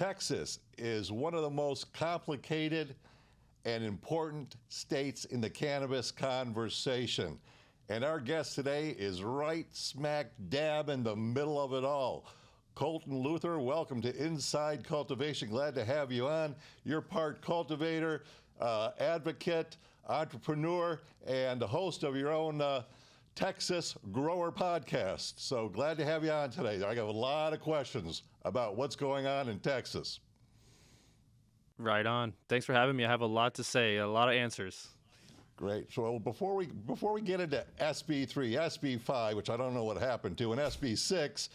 Texas is one of the most complicated and important states in the cannabis conversation. And our guest today is right smack dab in the middle of it all. Colton Luther, welcome to Inside Cultivation. Glad to have you on. You're part cultivator, advocate, entrepreneur, and the host of your own Texas Grower podcast. So glad to have you on today. I got a lot of questions about what's going on in Texas. Right on. Thanks for having me. I have a lot to say, a lot of answers. Great. So before we get into SB3, SB5, which I don't know what happened to, and SB6,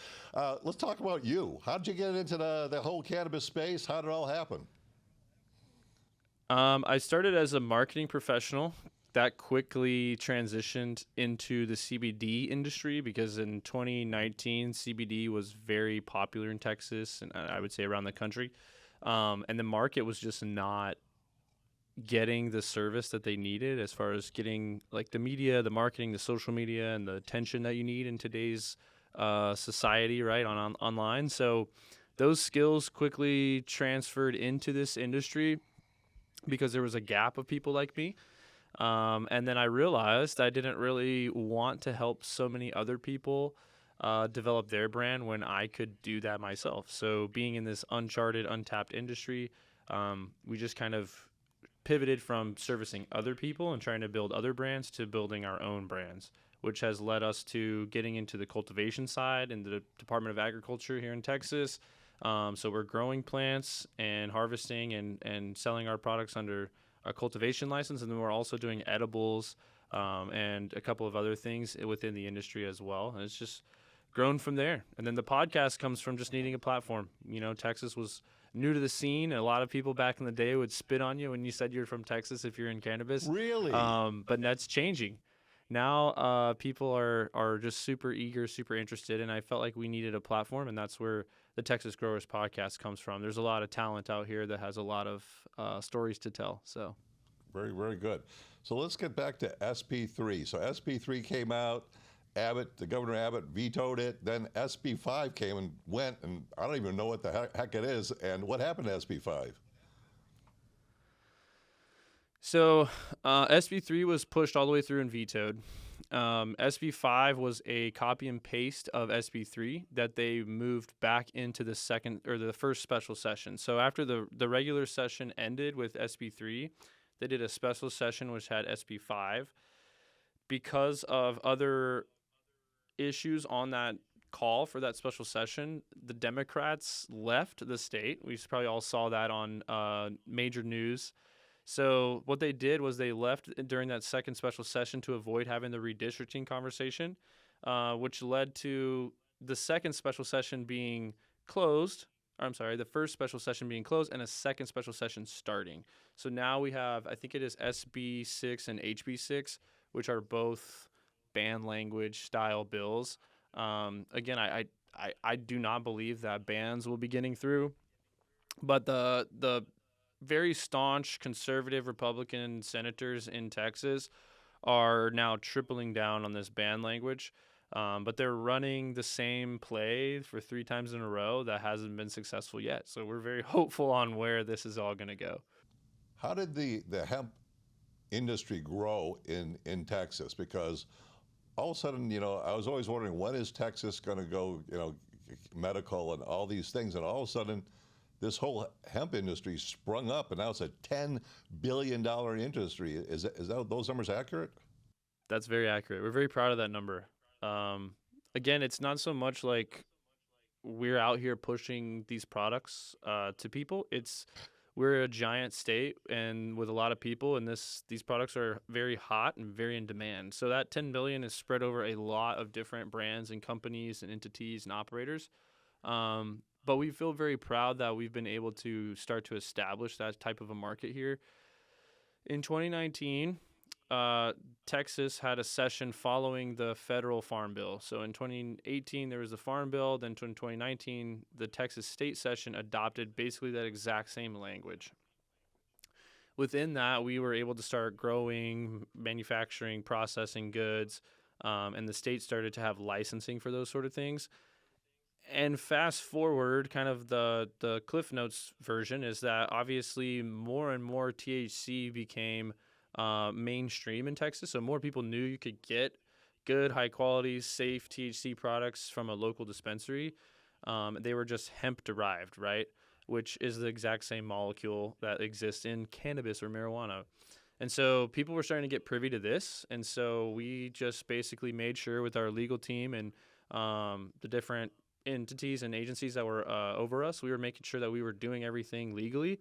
let's talk about you. How did you get into the whole cannabis space? How did it all happen? I started as a marketing professional. That quickly transitioned into the CBD industry because in 2019, CBD was very popular in Texas and I would say around the country. And the market was just not getting the service that they needed as far as getting like the media, the marketing, the social media, and the attention that you need in today's society, right, online. So those skills quickly transferred into this industry because there was a gap of people like me. And then I realized I didn't really want to help so many other people develop their brand when I could do that myself. So being in this uncharted, untapped industry, we just kind of pivoted from servicing other people and trying to build other brands to building our own brands, which has led us to getting into the cultivation side in the Department of Agriculture here in Texas. So we're growing plants and harvesting and selling our products under a cultivation license, and then we're also doing edibles and a couple of other things within the industry as well. And it's just grown from there. And then the podcast comes from just needing a platform. You know, Texas was new to the scene. A lot of people back in the day would spit on you when you said you're from Texas if you're in cannabis. Really? But that's changing. Now people are just super eager, super interested, and I felt like we needed a platform, and that's where the Texas Growers podcast comes from. There's a lot of talent out here that has a lot of stories to tell. So, very, very good. So let's get back to SB3. So SB3 came out. Governor Abbott vetoed it. Then SB5 came and went, and I don't even know what the heck it is. And what happened to SB5? So SB3 was pushed all the way through and vetoed. SB5 was a copy and paste of SB3 that they moved back into the first special session. So after the regular session ended with SB3, they did a special session which had SB5. Because of other issues on that call for that special session, the Democrats left the state. We probably all saw that on major news. So what they did was they left during that second special session to avoid having the redistricting conversation, which led to the second special session being closed. The first special session being closed and a second special session starting. So now we have, I think it is SB6 and HB6, which are both ban language style bills. Again, I do not believe that bans will be getting through, but the very staunch conservative Republican senators in Texas are now tripling down on this ban language, but they're running the same play for 3 times in a row that hasn't been successful yet. So we're very hopeful on where this is all going to go. How did the hemp industry grow in Texas? Because all of a sudden, I was always wondering, when is Texas going to go, medical and all these things? And all of a sudden, this whole hemp industry sprung up, and now it's a $10 billion industry. Is those numbers accurate? That's very accurate. We're very proud of that number. Again, it's not so much like we're out here pushing these products to people. We're a giant state and with a lot of people, and these products are very hot and very in demand. So that $10 billion is spread over a lot of different brands and companies and entities and operators. But we feel very proud that we've been able to start to establish that type of a market here. In 2019, Texas had a session following the federal farm bill. So in 2018, there was the farm bill. Then in 2019, the Texas state session adopted basically that exact same language. Within that, we were able to start growing, manufacturing, processing goods, and the state started to have licensing for those sort of things. And fast forward, kind of the Cliff Notes version is that obviously more and more THC became mainstream in Texas. So more people knew you could get good, high quality, safe THC products from a local dispensary. They were just hemp derived, right? Which is the exact same molecule that exists in cannabis or marijuana. And so people were starting to get privy to this. And so we just basically made sure with our legal team and the different entities and agencies that were over us, we were making sure that we were doing everything legally.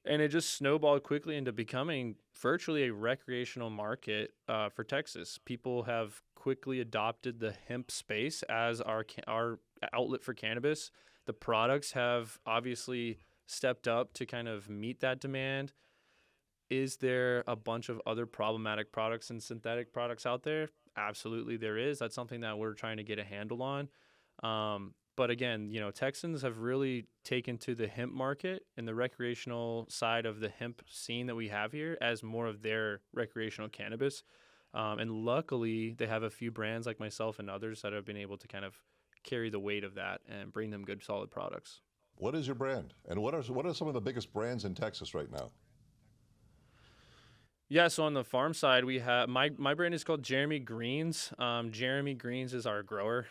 And it just snowballed quickly into becoming virtually a recreational market for Texas. People have quickly adopted the hemp space as our outlet for cannabis. The products have obviously stepped up to kind of meet that demand. Is there a bunch of other problematic products and synthetic products out there? Absolutely, there is. That's something that we're trying to get a handle on. But again, Texans have really taken to the hemp market and the recreational side of the hemp scene that we have here as more of their recreational cannabis. And luckily, they have a few brands like myself and others that have been able to kind of carry the weight of that and bring them good, solid products. What is your brand? And what are some of the biggest brands in Texas right now? Yeah, so on the farm side, we have my brand is called Jeremy Greens. Jeremy Greens is our grower.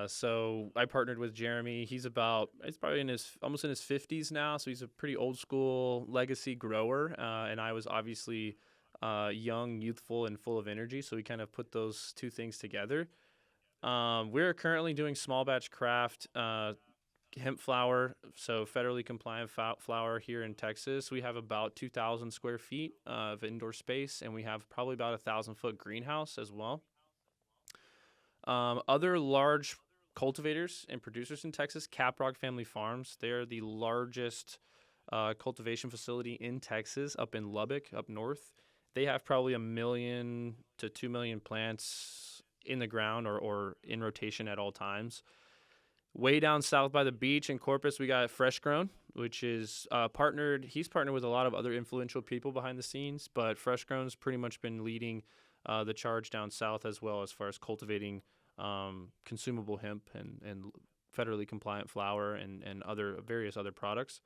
So I partnered with Jeremy. He's probably almost in his 50s now, so he's a pretty old school legacy grower. And I was obviously young, youthful, and full of energy. So we kind of put those two things together. We're currently doing small batch craft hemp flower, so federally compliant flower here in Texas. We have about 2,000 square feet of indoor space, and we have probably about 1,000-foot greenhouse as well. Other large cultivators and producers in Texas, Caprock Family Farms. They're the largest cultivation facility in Texas, up in Lubbock, up north. They have probably 1 million to 2 million plants in the ground or in rotation at all times. Way down south by the beach in Corpus, we got Fresh Grown, which is partnered. He's partnered with a lot of other influential people behind the scenes, but Fresh Grown's pretty much been leading the charge down south as well as far as cultivating consumable hemp and federally compliant flower and various other products.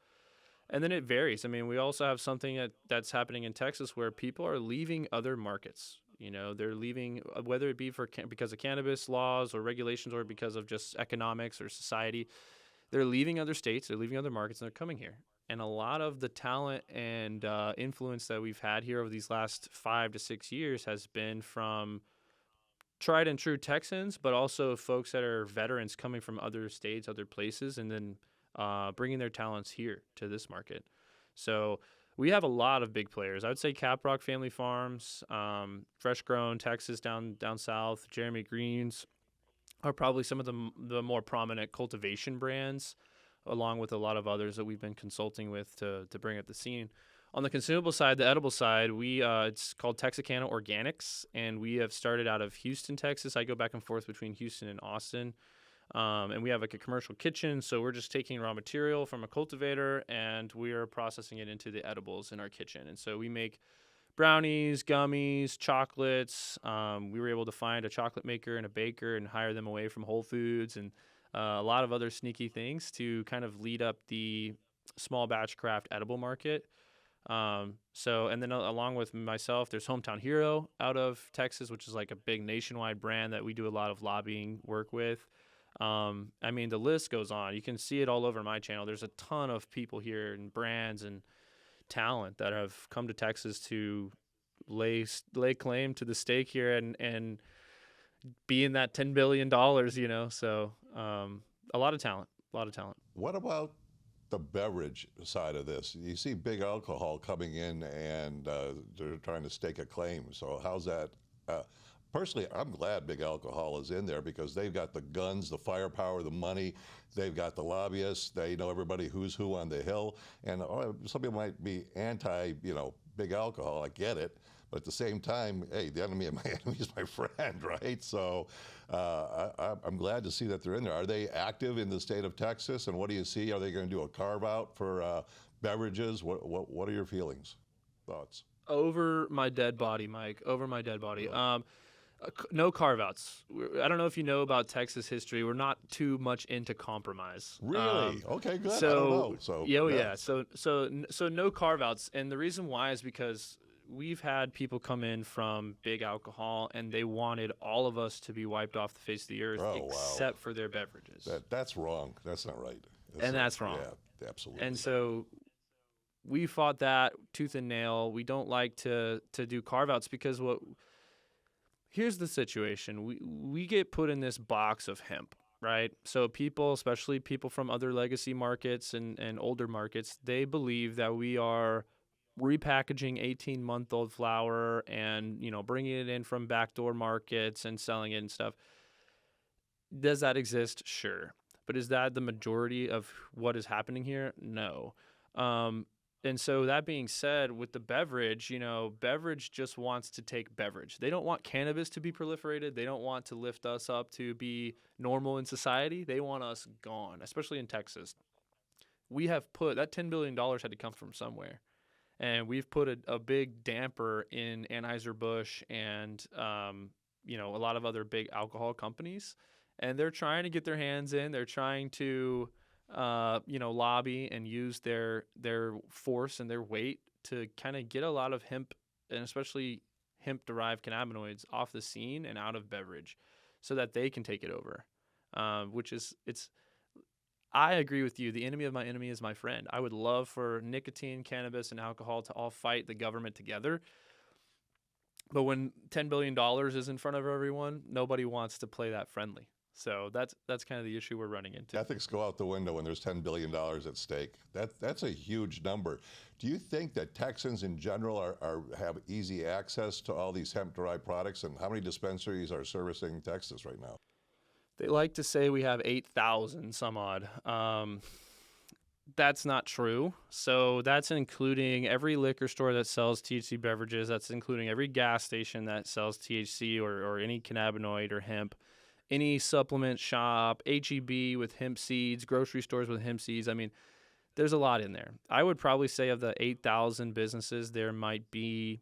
And then it varies. I mean, we also have something that's happening in Texas where people are leaving other markets. They're leaving, whether it be because of cannabis laws or regulations or because of just economics or society. They're leaving other states, they're leaving other markets, and they're coming here. And a lot of the talent and influence that we've had here over these last 5 to 6 years has been from tried and true Texans, but also folks that are veterans coming from other states, other places, and then bringing their talents here to this market. So we have a lot of big players. I would say Caprock Family Farms, Fresh Grown, Texas down south, Jeremy Greens are probably some of the more prominent cultivation brands, along with a lot of others that we've been consulting with to bring up the scene. On the consumable side, the edible side, it's called Texarkana Organics, and we have started out of Houston, Texas. I go back and forth between Houston and Austin. And we have like a commercial kitchen, so we're just taking raw material from a cultivator and we are processing it into the edibles in our kitchen. And so we make brownies, gummies, chocolates. We were able to find a chocolate maker and a baker and hire them away from Whole Foods and a lot of other sneaky things to kind of lead up the small batch craft edible market. And then along with myself, there's Hometown Hero out of Texas, which is like a big nationwide brand that we do a lot of lobbying work with. I mean, the list goes on. You can see it all over my channel. There's a ton of people here and brands and talent that have come to Texas to lay claim to the stake here and be in that $10 billion, So a lot of talent. What about the beverage side of this? You see big alcohol coming in and they're trying to stake a claim. So how's that? Personally, I'm glad big alcohol is in there because they've got the guns, the firepower, the money. They've got the lobbyists. They know everybody who's who on the Hill. And some people might be anti, big alcohol. I get it. But at the same time, hey, the enemy of my enemy is my friend, right? So I'm glad to see that they're in there. Are they active in the state of Texas? And what do you see? Are they going to do a carve out for beverages? What are your feelings, thoughts? Over my dead body, Mike. Over my dead body. No carve outs. I don't know if you know about Texas history. We're not too much into compromise. Really? Okay, good. I don't So know. So yeah, oh, yeah. So no carve outs, and the reason why is because we've had people come in from big alcohol, and they wanted all of us to be wiped off the face of the earth, Oh, wow. except for their beverages, That's wrong. That's not right. and that's wrong. Yeah, absolutely. And so we fought that tooth and nail. We don't like to do carve outs because here's the situation. We get put in this box of hemp, right? So people, especially people from other legacy markets and older markets, they believe that we are repackaging 18-month-old flower and, bringing it in from backdoor markets and selling it and stuff. Does that exist? Sure. But is that the majority of what is happening here? No. And so that being said, with the beverage, beverage just wants to take beverage. They don't want cannabis to be proliferated. They don't want to lift us up to be normal in society. They want us gone, especially in Texas. We have put that $10 billion had to come from somewhere. And we've put a big damper in Anheuser-Busch and, a lot of other big alcohol companies. And they're trying to get their hands in. They're trying to lobby and use their force and their weight to kind of get a lot of hemp and especially hemp-derived cannabinoids off the scene and out of beverage so that they can take it over, I agree with you. The enemy of my enemy is my friend. I would love for nicotine, cannabis, and alcohol to all fight the government together. But when $10 billion is in front of everyone, nobody wants to play that friendly. So that's kind of the issue we're running into. Ethics go out the window when there's $10 billion at stake. That's a huge number. Do you think that Texans in general have easy access to all these hemp-derived products? And how many dispensaries are servicing Texas right now? They like to say we have 8,000 some odd. That's not true. So that's including every liquor store that sells THC beverages. That's including every gas station that sells THC or any cannabinoid or hemp. Any supplement shop, HEB with hemp seeds, grocery stores with hemp seeds. I mean, there's a lot in there. I would probably say of the 8,000 businesses, there might be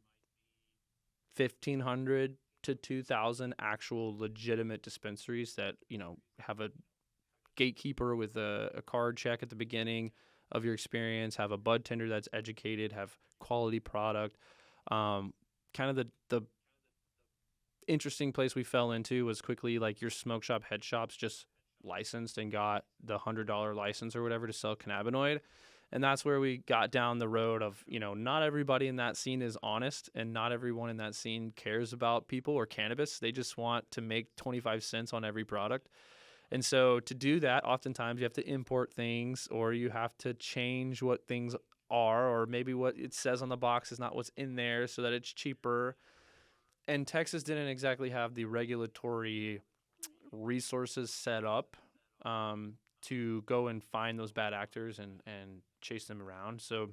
1,500 to 2,000 actual legitimate dispensaries that, have a gatekeeper with a card check at the beginning of your experience, have a bud tender that's educated, have quality product. Kind of the interesting place we fell into was quickly like your smoke shop, head shops just licensed and got the $100 license or whatever to sell cannabinoid. And that's where we got down the road of, not everybody in that scene is honest and not everyone in that scene cares about people or cannabis. They just want to make 25 cents on every product. And so to do that, oftentimes you have to import things or you have to change what things are, or maybe what it says on the box is not what's in there so that it's cheaper. And Texas didn't exactly have the regulatory resources set up to go and find those bad actors and chase them around. So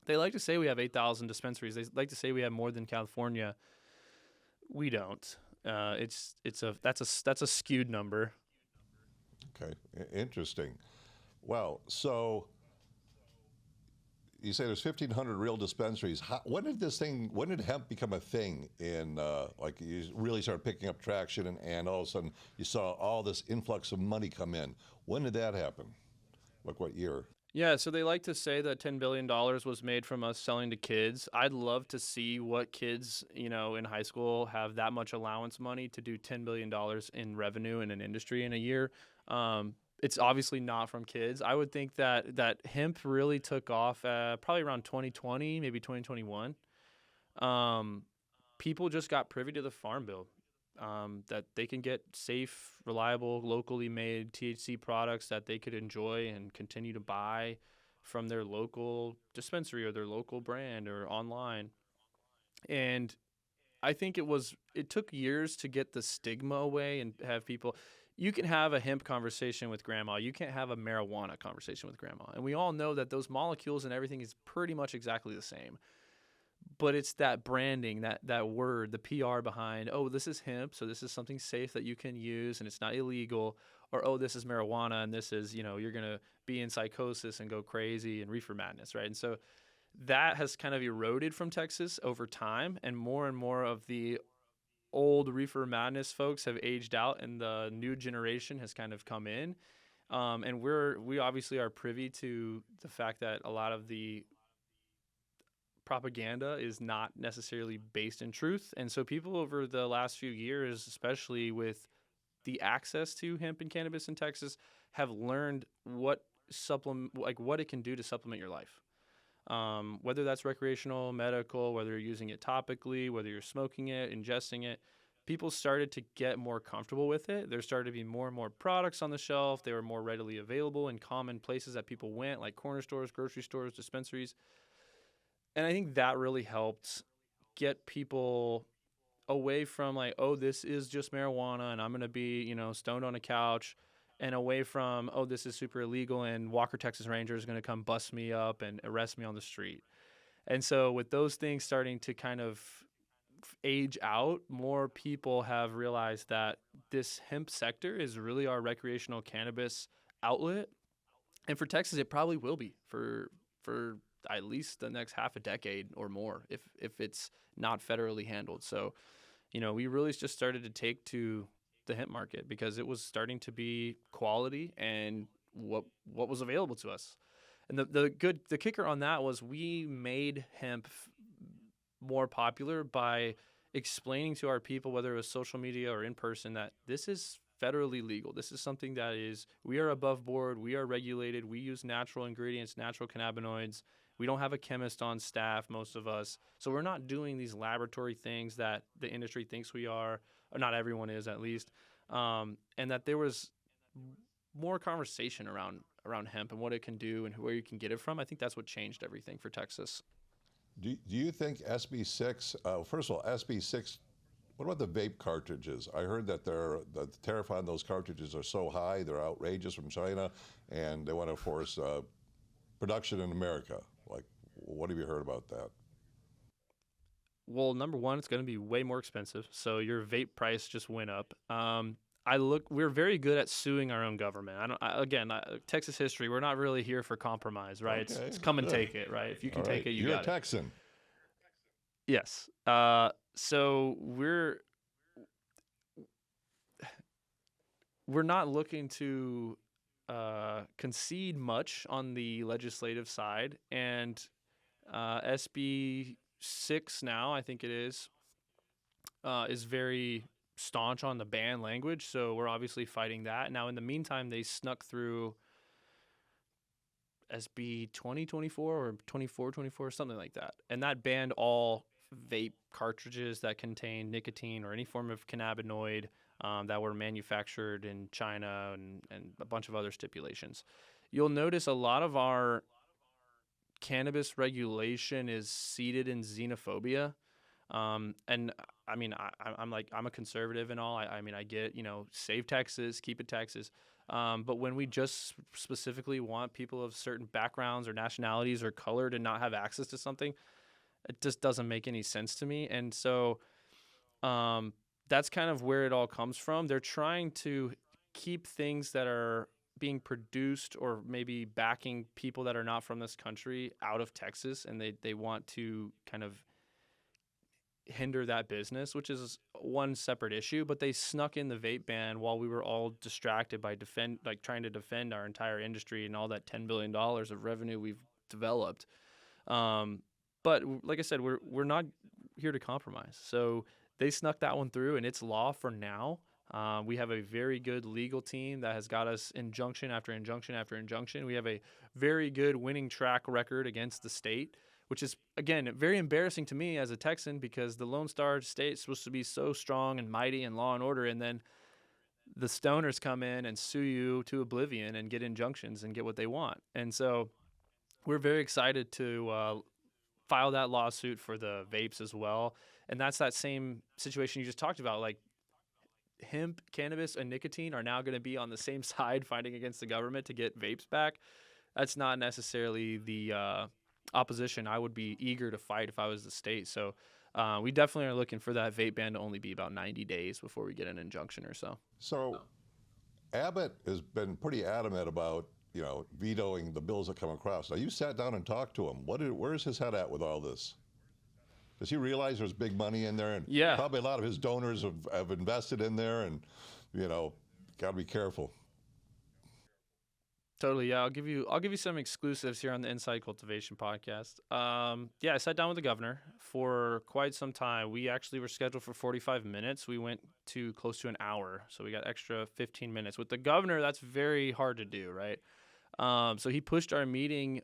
they like to say we have 8,000 dispensaries. They like to say we have more than California. We don't. That's a skewed number. Okay, interesting. Well, so you say there's 1,500 real dispensaries. When did hemp become a thing in, like you really started picking up traction and all of a sudden you saw all this influx of money come in? When did that happen? Like what year? Yeah, so they like to say that $10 billion was made from us selling to kids. I'd love to see what kids, in high school have that much allowance money to do $10 billion in revenue in an industry in a year. It's obviously not from kids. I would think that hemp really took off probably around 2020, maybe 2021. People just got privy to the Farm Bill, that they can get safe, reliable, locally made THC products that they could enjoy and continue to buy from their local dispensary or their local brand or online. And I think it took years to get the stigma away and have people. You can have a hemp conversation with grandma. You can't have a marijuana conversation with grandma. And we all know that those molecules and everything is pretty much exactly the same. But it's that branding, that word, the PR behind, oh, this is hemp, so this is something safe that you can use and it's not illegal. Or, oh, this is marijuana and this is, you're going to be in psychosis and go crazy and reefer madness, right? And so that has kind of eroded from Texas over time, and more of the old reefer madness folks have aged out and the new generation has kind of come in. And we obviously are privy to the fact that a lot of the propaganda is not necessarily based in truth. And so people over the last few years, especially with the access to hemp and cannabis in Texas, have learned what it can do to supplement your life. Whether that's recreational, medical, whether you're using it topically, whether you're smoking it, ingesting it, people started to get more comfortable with it. There started to be more and more products on the shelf. They were more readily available in common places that people went, like corner stores, grocery stores, dispensaries. And I think that really helped get people away from like, oh, this is just marijuana and I'm going to be, stoned on a couch, and away from, oh, this is super illegal and Walker, Texas Ranger is going to come bust me up and arrest me on the street. And so with those things starting to kind of age out, more people have realized that this hemp sector is really our recreational cannabis outlet. And for Texas, it probably will be for at least the next half a decade or more if it's not federally handled. So, we really just started to take to the hemp market because it was starting to be quality and what was available to us. And the kicker on that was we made hemp more popular by explaining to our people, whether it was social media or in person, that this is federally legal. This is something that we are above board, we are regulated, we use natural ingredients, natural cannabinoids. We don't have a chemist on staff, most of us. So we're not doing these laboratory things that the industry thinks we are, or not everyone is at least. And that there was more conversation around hemp and what it can do and where you can get it from. I think that's what changed everything for Texas. Do you think SB 6, first of all, SB 6, what about the vape cartridges? I heard that the tariff on those cartridges are so high, they're outrageous from China, and they want to force production in America. Like, what have you heard about that? Well, number one, it's going to be way more expensive. So your vape price just went up. We're very good at suing our own government. Texas history, we're not really here for compromise, right? Okay, it's come and good. take it, right? If you can All take right. it, you You're got a Texan. Yes. So we're not looking to concede much on the legislative side, and SB 6 now, I think it is very staunch on the ban language. So we're obviously fighting that. Now, in the meantime, they snuck through SB 2024 or 2424, something like that. And that banned all vape cartridges that contain nicotine or any form of cannabinoid that were manufactured in China and a bunch of other stipulations. You'll notice a lot of our cannabis regulation is seated in xenophobia. And I mean, I'm a conservative and all. I get, save Texas, keep it Texas. But when we just specifically want people of certain backgrounds or nationalities or color to not have access to something, it just doesn't make any sense to me. And so that's kind of where it all comes from. They're trying to keep things that are being produced or maybe backing people that are not from this country out of Texas, and they want to kind of hinder that business, which is one separate issue. But they snuck in the vape ban while we were all distracted by trying to defend our entire industry and all that $10 billion of revenue we've developed. But like I said, we're not here to compromise. So they snuck that one through, and it's law for now. We have a very good legal team that has got us injunction after injunction after injunction. We have a very good winning track record against the state, which is, again, very embarrassing to me as a Texan because the Lone Star State is supposed to be so strong and mighty and law and order, and then the stoners come in and sue you to oblivion and get injunctions and get what they want. And so we're very excited to file that lawsuit for the vapes as well. And that's that same situation you just talked about. Like, hemp, cannabis, and nicotine are now going to be on the same side fighting against the government to get vapes back. That's not necessarily the opposition I would be eager to fight if I was the state. So we definitely are looking for that vape ban to only be about 90 days before we get an injunction or so. So Abbott has been pretty adamant about, vetoing the bills that come across. Now, you sat down and talked to him. Where's his head at with all this? Does he realize there's big money in there? And Yeah. probably a lot of his donors have invested in there, and, got to be careful. Totally, yeah. I'll give you some exclusives here on the Inside Cultivation podcast. Yeah, I sat down with the governor for quite some time. We actually were scheduled for 45 minutes. We went to close to an hour, so we got extra 15 minutes. With the governor, that's very hard to do, right? So he pushed our meeting.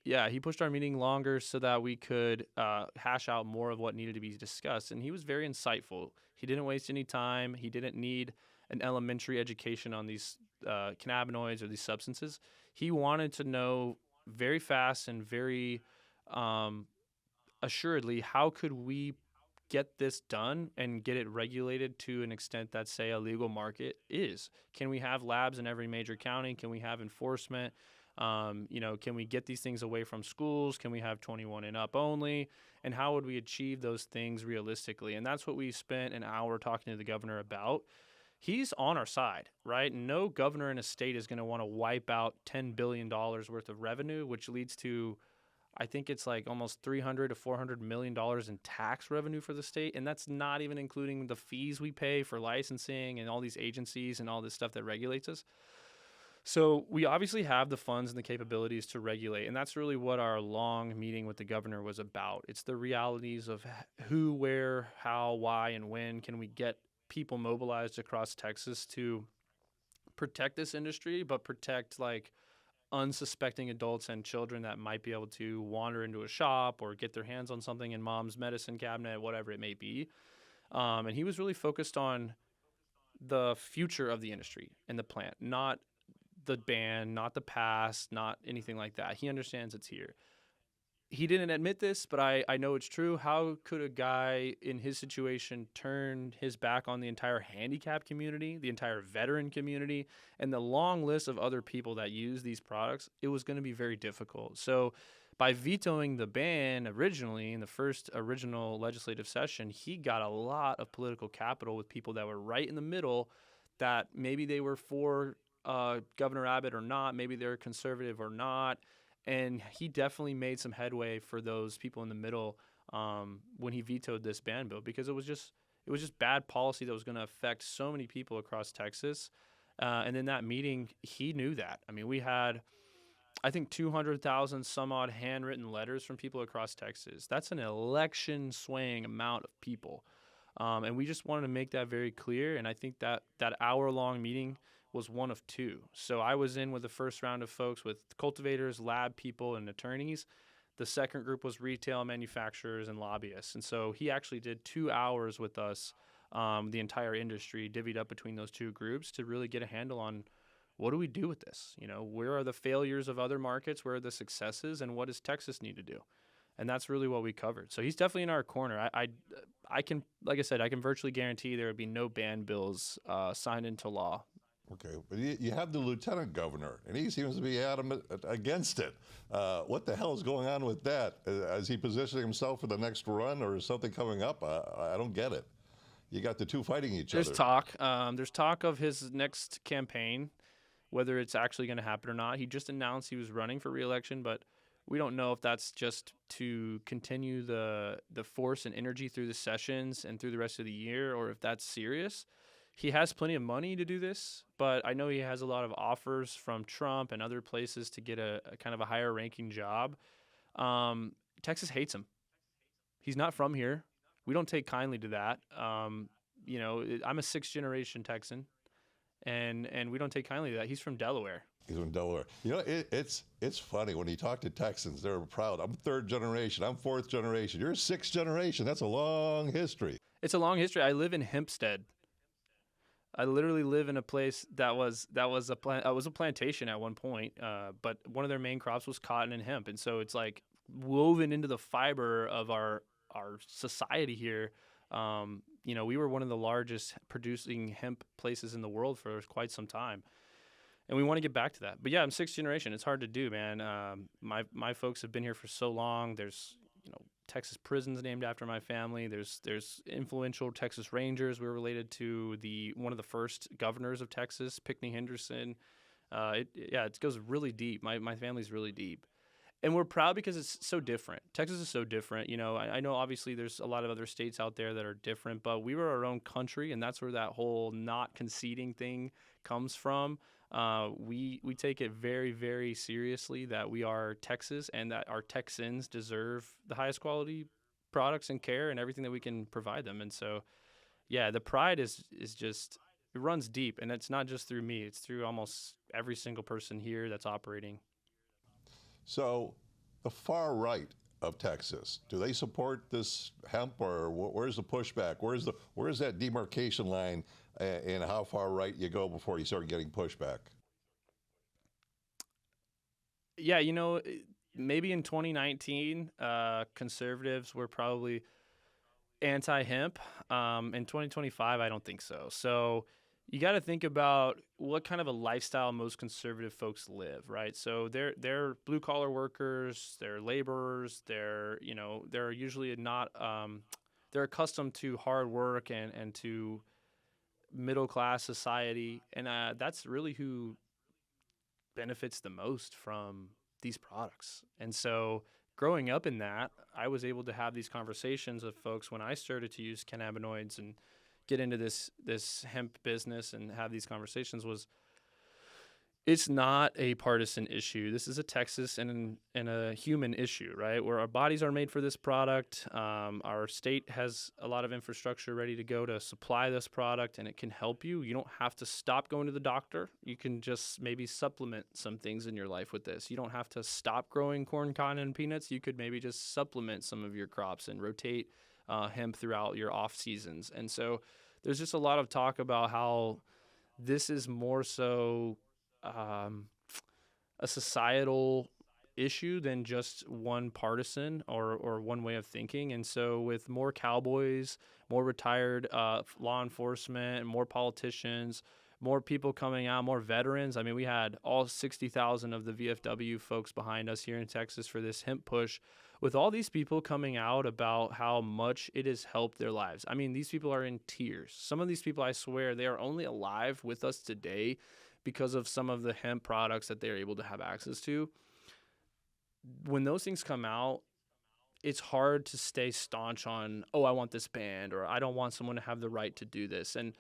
Yeah, he pushed our meeting longer so that we could hash out more of what needed to be discussed. And he was very insightful. He didn't waste any time. He didn't need an elementary education on these cannabinoids or these substances. He wanted to know very fast and very assuredly how could we get this done and get it regulated to an extent that, say, a legal market is. Can we have labs in every major county? Can we have enforcement? Can we get these things away from schools? Can we have 21 and up only? And how would we achieve those things realistically? And that's what we spent an hour talking to the governor about. He's on our side, right? No governor in a state is going to want to wipe out $10 billion worth of revenue, which leads to, I think it's like almost $300 to $400 million in tax revenue for the state. And that's not even including the fees we pay for licensing and all these agencies and all this stuff that regulates us. So we obviously have the funds and the capabilities to regulate, and that's really what our long meeting with the governor was about. It's the realities of who, where, how, why, and when can we get people mobilized across Texas to protect this industry, but protect like unsuspecting adults and children that might be able to wander into a shop or get their hands on something in mom's medicine cabinet, whatever it may be. And he was really focused on the future of the industry and the plant, not the ban, not the past, not anything like that. He understands it's here. He didn't admit this, but I know it's true. How could a guy in his situation turn his back on the entire handicap community, the entire veteran community, and the long list of other people that use these products? It was going to be very difficult. So by vetoing the ban originally in the first original legislative session, he got a lot of political capital with people that were right in the middle, that maybe they were for Governor Abbott or not, maybe they're conservative or not, and he definitely made some headway for those people in the middle when he vetoed this ban bill, because it was just bad policy that was going to affect so many people across Texas. And in that meeting, he knew that. I mean, we had, I think, 200,000 some odd handwritten letters from people across Texas. That's an election swaying amount of people. And we just wanted to make that very clear. And I think that hour-long meeting was one of two. So I was in with the first round of folks with cultivators, lab people, and attorneys. The second group was retail manufacturers and lobbyists. And so he actually did 2 hours with us, the entire industry, divvied up between those two groups to really get a handle on what do we do with this? Where are the failures of other markets? Where are the successes? And what does Texas need to do? And that's really what we covered. So he's definitely in our corner. I can, like I said, I can virtually guarantee there would be no ban bills signed into law. Okay, but you have the lieutenant governor, and he seems to be adamant against it. What the hell is going on with that? Is he positioning himself for the next run, or is something coming up? I don't get it. You got the two fighting each other. There's talk. There's talk of his next campaign, whether it's actually going to happen or not. He just announced he was running for re-election, but we don't know if that's just to continue the force and energy through the sessions and through the rest of the year, or if that's serious. He has plenty of money to do this, but I know he has a lot of offers from Trump and other places to get a kind of a higher ranking job. Texas hates him. He's not from here. We don't take kindly to that. I'm a sixth generation Texan, and we don't take kindly to that. He's from Delaware. He's from Delaware. It's funny when you talk to Texans, they're proud. I'm third generation. I'm fourth generation. You're sixth generation. That's a long history. It's a long history. I live in Hempstead. I literally live in a place that was a plantation at one point, but one of their main crops was cotton and hemp, and so it's like woven into the fiber of our society here. We were one of the largest producing hemp places in the world for quite some time, and we want to get back to that. But yeah, I'm sixth generation. It's hard to do, man. My folks have been here for so long. There's Texas prisons named after my family. There's influential Texas Rangers. We're related to one of the first governors of Texas, Pinckney Henderson. It goes really deep. My family's really deep. And we're proud because it's so different. Texas is so different. You know, I know obviously there's a lot of other states out there that are different, but we were our own country, and that's where that whole not conceding thing comes from. We take it very, very seriously that we are Texas and that our Texans deserve the highest quality products and care and everything that we can provide them. And so, yeah, the pride is just, it runs deep, and it's not just through me. It's through almost every single person here that's operating. So, the far right of Texas, do they support this hemp, or where's the pushback? Where's that demarcation line, and how far right you go before you start getting pushback? Yeah, you know, maybe in 2019, conservatives were probably anti-hemp. In 2025, I don't think so. So you got to think about what kind of a lifestyle most conservative folks live, right? So they're blue collar workers, they're laborers, they're usually not they're accustomed to hard work and to middle class society, and that's really who benefits the most from these products. And so growing up in that, I was able to have these conversations with folks when I started to use cannabinoids and get into this hemp business and have these conversations. Was It's not a partisan issue. This is a Texas and a human issue, right? Where our bodies are made for this product. Our state has a lot of infrastructure ready to go to supply this product, and it can help you. You don't have to stop going to the doctor. You can just maybe supplement some things in your life with this. You don't have to stop growing corn, cotton, and peanuts. You could maybe just supplement some of your crops and rotate hemp throughout your off seasons. And so there's just a lot of talk about how this is more so um, a societal issue than just one partisan or one way of thinking. And so, with more cowboys, more retired law enforcement, more politicians, more people coming out, more veterans. I mean, we had all 60,000 of the VFW folks behind us here in Texas for this hemp push. With all these people coming out about how much it has helped their lives. I mean, these people are in tears. Some of these people, I swear, they are only alive with us today because of some of the hemp products that they're able to have access to. When those things come out, it's hard to stay staunch on, oh, I want this banned, or I don't want someone to have the right to do this. And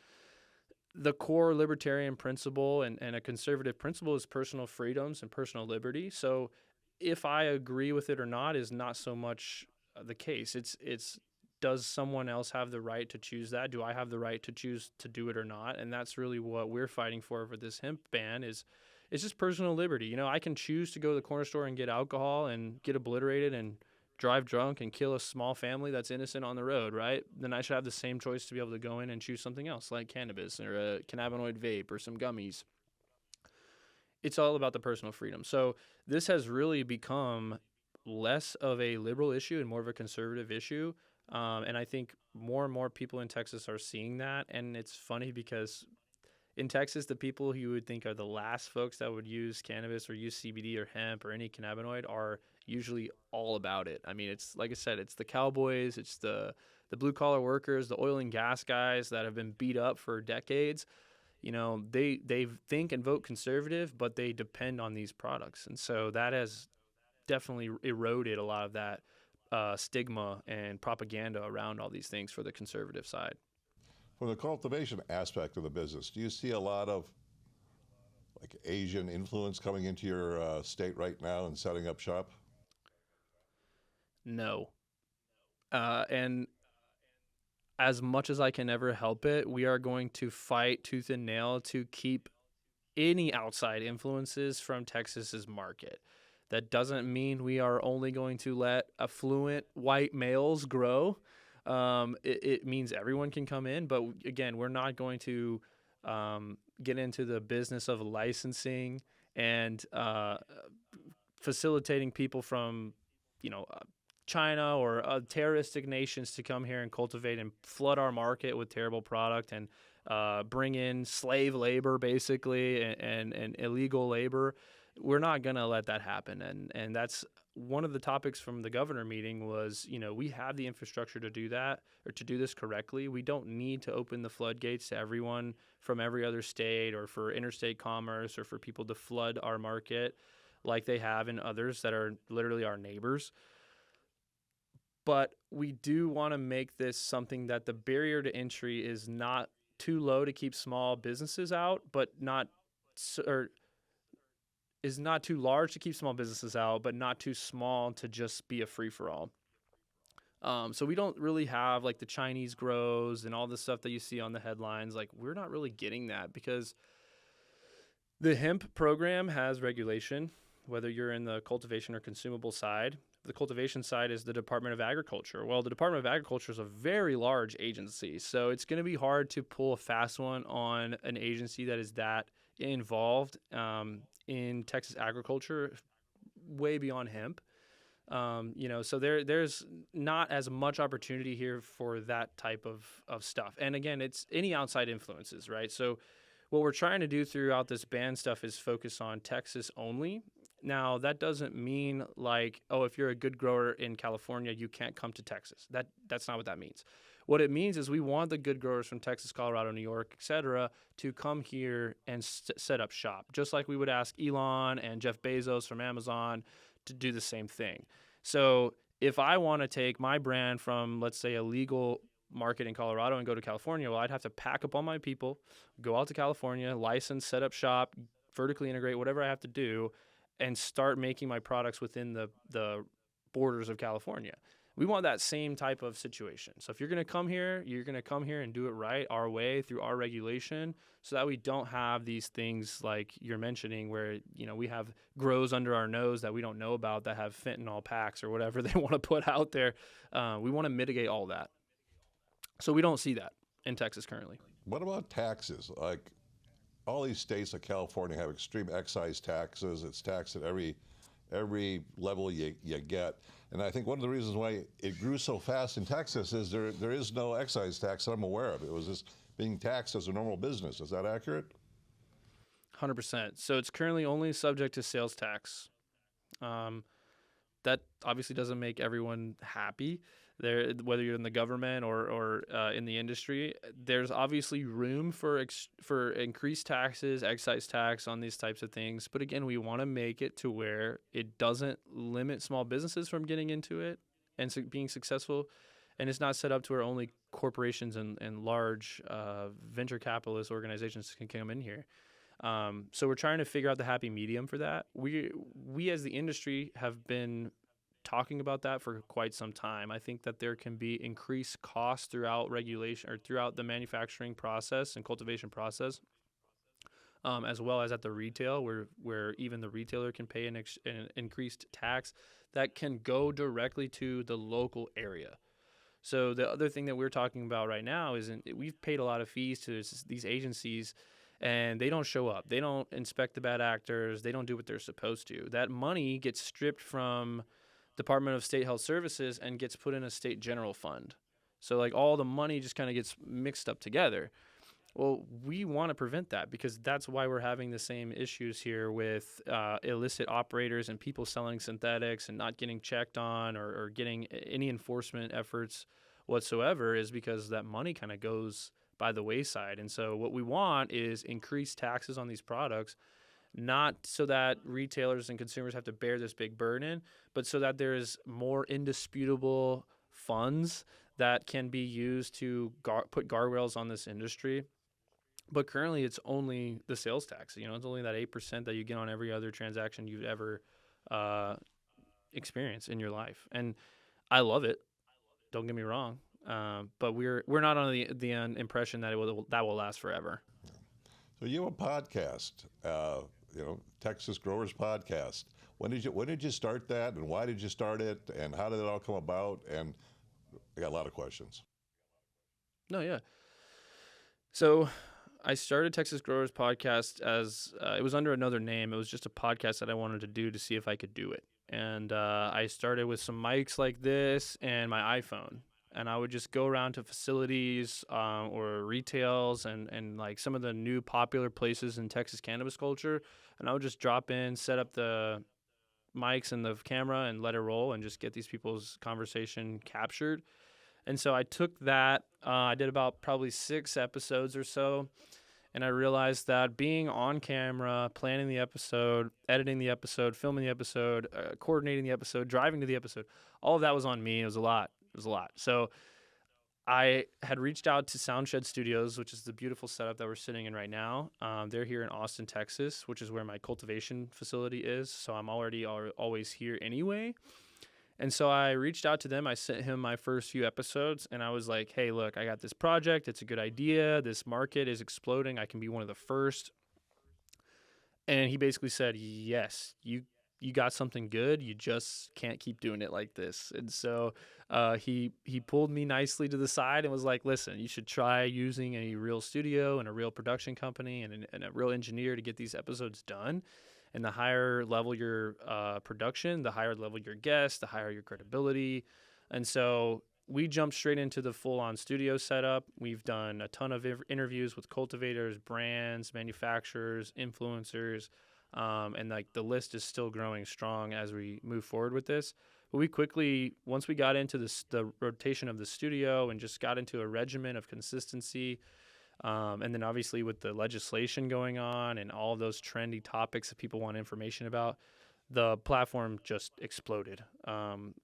the core libertarian principle and a conservative principle is personal freedoms and personal liberty. So if I agree with it or not is not so much the case. It's does someone else have the right to choose that? Do I have the right to choose to do it or not? And that's really what we're fighting for this hemp ban is it's just personal liberty. You know, I can choose to go to the corner store and get alcohol and get obliterated and drive drunk and kill a small family that's innocent on the road, right? Then I should have the same choice to be able to go in and choose something else like cannabis or a cannabinoid vape or some gummies. It's all about the personal freedom. So this has really become less of a liberal issue and more of a conservative issue. And I think more and more people in Texas are seeing that. And it's funny because in Texas, the people who you would think are the last folks that would use cannabis or use CBD or hemp or any cannabinoid are usually all about it. I mean, it's like I said, it's the cowboys, it's the blue collar workers, the oil and gas guys that have been beat up for decades. You know, they think and vote conservative, but they depend on these products, and so that has definitely eroded a lot of that stigma and propaganda around all these things for the conservative side. From the cultivation aspect of the business, do you see a lot of like Asian influence coming into your state right now and setting up shop? No, and as much as I can ever help it, we are going to fight tooth and nail to keep any outside influences from Texas's market. That doesn't mean we are only going to let affluent white males grow. It means everyone can come in, but again, we're not going to get into the business of licensing and facilitating people from, you know, China or terroristic nations to come here and cultivate and flood our market with terrible product and bring in slave labor, basically, and illegal labor. We're not going to let that happen. And that's one of the topics from the governor meeting was, you know, we have the infrastructure to do that or to do this correctly. We don't need to open the floodgates to everyone from every other state or for interstate commerce or for people to flood our market. like they have in others that are literally our neighbors. But we do want to make this something that the barrier to entry is not too low to keep small businesses out, but not or is not too large to keep small businesses out, but not too small to just be a free for all. So we don't really have like the Chinese grows and all the stuff that you see on the headlines. Like, we're not really getting that because the hemp program has regulation, whether you're in the cultivation or consumable side. The cultivation side is the Department of Agriculture. Well, the Department of Agriculture is a very large agency, so it's going to be hard to pull a fast one on an agency that is that involved in Texas agriculture, way beyond hemp. So there's not as much opportunity here for that type of stuff. And again, it's any outside influences, right? So what we're trying to do throughout this ban stuff is focus on Texas only. Now, that doesn't mean like, oh, if you're a good grower in California, you can't come to Texas. That's not what that means. What it means is we want the good growers from Texas, Colorado, New York, et cetera, to come here and set up shop, just like we would ask Elon and Jeff Bezos from Amazon to do the same thing. So if I want to take my brand from, let's say, a legal market in Colorado and go to California, well, I'd have to pack up all my people, go out to California, license, set up shop, vertically integrate, whatever I have to do, and start making my products within the borders of California. We want that same type of situation. So if you're going to come here, you're going to come here and do it right our way through our regulation so that we don't have these things like you're mentioning where, we have grows under our nose that we don't know about that have fentanyl packs or whatever they want to put out there. We want to mitigate all that. So we don't see that in Texas currently. What about taxes? Like, all these states like California have extreme excise taxes. It's taxed at every level you get. And I think one of the reasons why it grew so fast in Texas is there is no excise tax that I'm aware of. It was just being taxed as a normal business. Is that accurate? 100%. So it's currently only subject to sales tax. That obviously doesn't make everyone happy. Whether you're in the government or in the industry, there's obviously room for increased taxes, excise tax on these types of things. But again, we want to make it to where it doesn't limit small businesses from getting into it and being successful. And it's not set up to where only corporations and large venture capitalist organizations can come in here. So we're trying to figure out the happy medium for that. We as the industry have been talking about that for quite some time. I think that there can be increased costs throughout regulation or throughout the manufacturing process and cultivation process, as well as at the retail where even the retailer can pay an increased tax that can go directly to the local area. So the other thing that we're talking about right now is we've paid a lot of fees to these agencies and they don't show up. They don't inspect the bad actors. They don't do what they're supposed to. That money gets stripped from Department of State Health Services and gets put in a state general fund. So like all the money just kind of gets mixed up together. Well, we want to prevent that because that's why we're having the same issues here with illicit operators and people selling synthetics and not getting checked on or getting any enforcement efforts whatsoever is because that money kind of goes by the wayside. And so what we want is increased taxes on these products, not so that retailers and consumers have to bear this big burden, but so that there is more indisputable funds that can be used to put guardrails on this industry. But currently, it's only the sales tax. It's only that 8% that you get on every other transaction you've ever experienced in your life. And I love it. Don't get me wrong. But we're not on the impression that that will last forever. So you have a podcast, Texas Growers Podcast. When did you start that, and why did you start it, and how did it all come about? And I got a lot of questions. No, yeah. So I started Texas Growers Podcast as it was under another name. It was just a podcast that I wanted to do to see if I could do it. And I started with some mics like this and my iPhone. And I would just go around to facilities or retails and like some of the new popular places in Texas cannabis culture. And I would just drop in, set up the mics and the camera and let it roll and just get these people's conversation captured. And so I took that. I did about probably 6 episodes or so. And I realized that being on camera, planning the episode, editing the episode, filming the episode, coordinating the episode, driving to the episode, all of that was on me. It was a lot. It was a lot. So I had reached out to Soundshed Studios, which is the beautiful setup that we're sitting in right now. They're here in Austin, Texas, which is where my cultivation facility is. So I'm already always here anyway. And so I reached out to them. I sent him my first few episodes, and I was like, hey, look, I got this project. It's a good idea. This market is exploding. I can be one of the first. And he basically said, yes, you got something good. You just can't keep doing it like this. And so he pulled me nicely to the side and was like, listen, you should try using a real studio and a real production company and a real engineer to get these episodes done. And the higher level your production, the higher level your guests, the higher your credibility. And so we jumped straight into the full-on studio setup. We've done a ton of interviews with cultivators, brands, manufacturers, influencers, and like the list is still growing strong as we move forward with this. But we quickly, once we got into the rotation of the studio and just got into a regimen of consistency, and then obviously with the legislation going on and all of those trendy topics that people want information about, the platform just exploded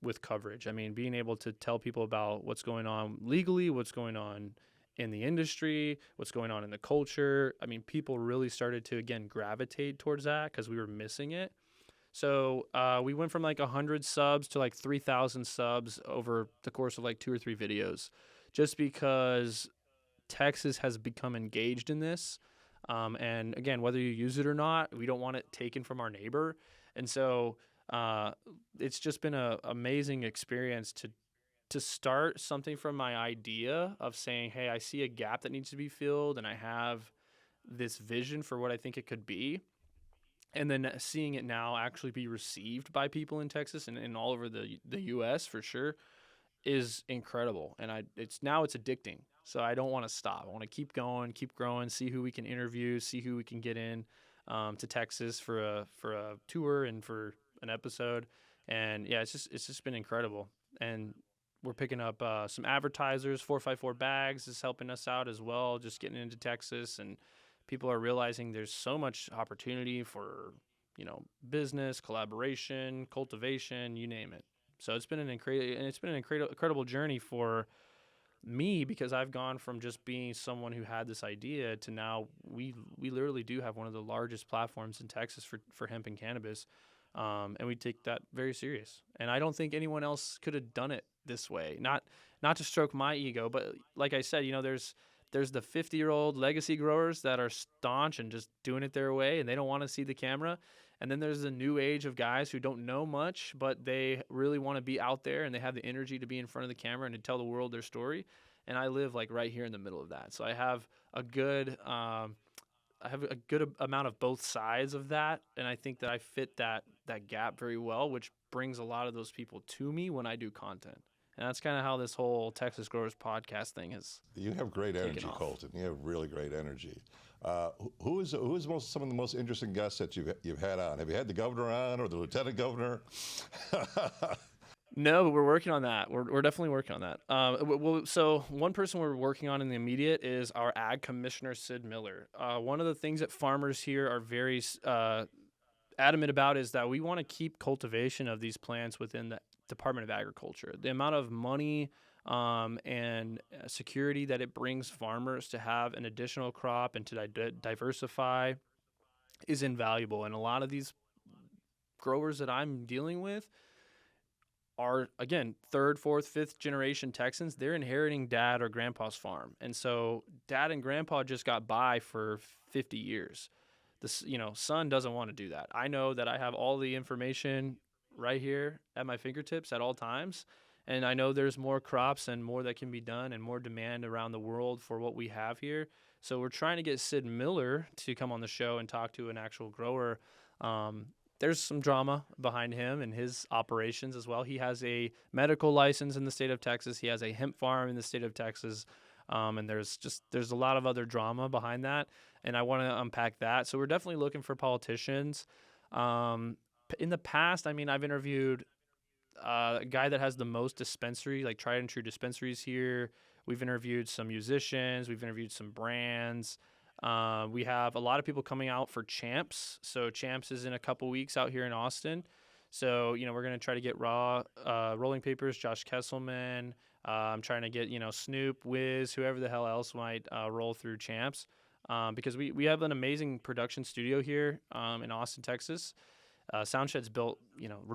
with coverage. I mean, being able to tell people about what's going on legally, what's going on in the industry, what's going on in the culture. I mean, people really started to, again, gravitate towards that because we were missing it. So we went from like 100 subs to like 3,000 subs over the course of like 2 or 3 videos, just because Texas has become engaged in this. And again, whether you use it or not, we don't want it taken from our neighbor. And so it's just been an amazing experience to start something from my idea of saying, hey, I see a gap that needs to be filled and I have this vision for what I think it could be. And then seeing it now actually be received by people in Texas and all over the U.S. for sure is incredible. And it's addicting. So I don't want to stop. I want to keep going, keep growing, see who we can interview, see who we can get in to Texas for a tour and for an episode. And yeah, it's just been incredible. And we're picking up some advertisers. 454 Bags is helping us out as well, just getting into Texas. And people are realizing there's so much opportunity for, business, collaboration, cultivation, you name it. So it's been an incredible journey for me, because I've gone from just being someone who had this idea to now we literally do have one of the largest platforms in Texas for hemp and cannabis. And we take that very serious. And I don't think anyone else could have done it this way. Not to stroke my ego, but like I said, there's the 50-year-old legacy growers that are staunch and just doing it their way, and they don't want to see the camera. And then there's the new age of guys who don't know much, but they really want to be out there and they have the energy to be in front of the camera and to tell the world their story. And I live like right here in the middle of that. So I have a good amount of both sides of that, and I think that I fit that gap very well, which brings a lot of those people to me when I do content. And that's kind of how this whole Texas Growers podcast thing is. You have great energy, Colton. You have really great energy. Who is some of the most interesting guests that you've had on? Have you had the governor on or the lieutenant governor? No, but we're working on that. We're definitely working on that. So one person we're working on in the immediate is our Ag Commissioner, Sid Miller. One of the things that farmers here are very adamant about is that we want to keep cultivation of these plants within the Department of Agriculture. The amount of money and security that it brings farmers to have an additional crop and to diversify is invaluable. And a lot of these growers that I'm dealing with are, again, 3rd, 4th, 5th generation Texans. They're inheriting dad or grandpa's farm. And so dad and grandpa just got by for 50 years. The son doesn't want to do that. I know that I have all the information right here at my fingertips at all times. And I know there's more crops and more that can be done and more demand around the world for what we have here. So we're trying to get Sid Miller to come on the show and talk to an actual grower. There's some drama behind him and his operations as well. He has a medical license in the state of Texas. He has a hemp farm in the state of Texas. And there's a lot of other drama behind that. And I want to unpack that. So we're definitely looking for politicians. In the past, I've interviewed a guy that has the most dispensary, like tried and true dispensaries here. We've interviewed some musicians. We've interviewed some brands. We have a lot of people coming out for Champs. So Champs is in a couple weeks out here in Austin. So, we're going to try to get Raw, Rolling Papers, Josh Kesselman. I'm trying to get, Snoop, Wiz, whoever the hell else might roll through Champs. Because we have an amazing production studio here in Austin, Texas. Soundshed's built,